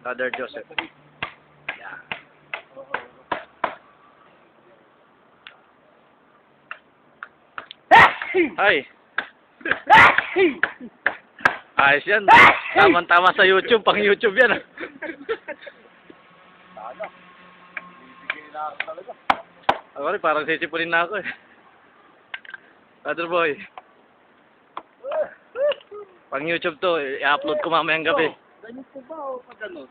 Brother Joseph. Yeah. Ay. Ayos yan. Tama-tama sa YouTube. Pang YouTube yan. Sana. Bibigay na ako talaga. Ako rin, parang sisipulin na ako eh. Brother boy. Pang YouTube to. I-upload ko mamayang gabi. Ganyan po ba o pag gano'n?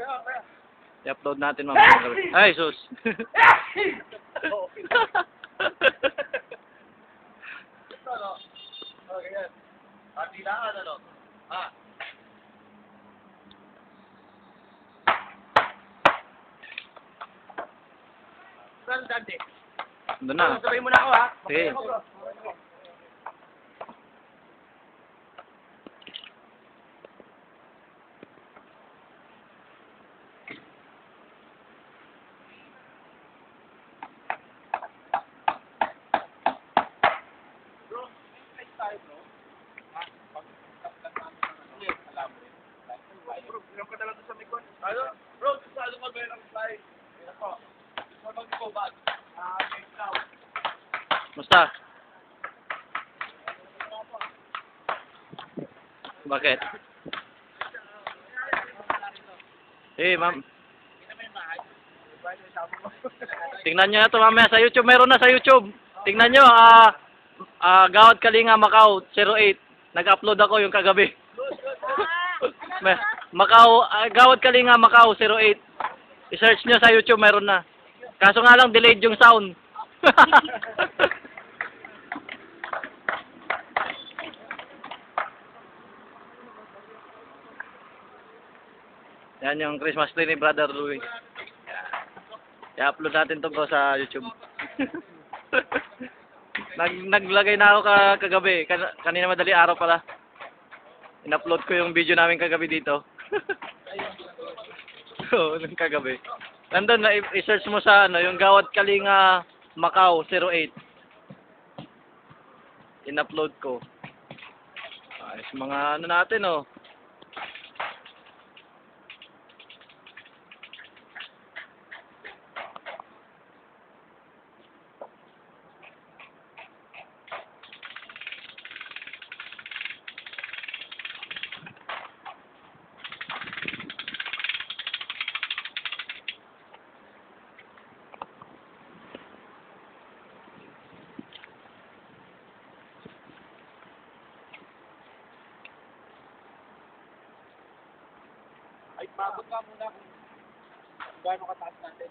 Kaya. I-upload natin mamayang gabi. Ay, sus. Ano? Okay, yan. Hati na, ano? Ha? Saan dati? Doon na. Sabay mo na ako, ha? Sige. Bro, may tayo, bro. Ha? Bro, bilang ka na lang sa mikon. Ano? Bro, gusto ano ka ba ng fly? Ako. Gusto mag-go back. Next now. Musta? Bakit? Eh, ma'am. Tingnan nyo na ito mamaya sa YouTube. Meron na sa YouTube. Tingnan nyo, Gawad Kalinga Macau 08. Nag-upload ako yung kagabi. Macau, Gawad Kalinga Macau 08. I-search nyo sa YouTube, meron na. Kaso nga lang, delayed yung sound. Yan yung Christmas tree ni Brother Louie. I-upload natin to bro sa YouTube. Naglagay na ako kagabi. Kanina madali araw pala. In-upload ko yung video namin kagabi dito. Oo, nung kagabi. Nandun na, i-search mo sa ano, yung Gawad Kalinga Macau 08. In-upload ko. Ayos mga ano natin oh. Ay, pagod ka muna kung gaano kataas natin.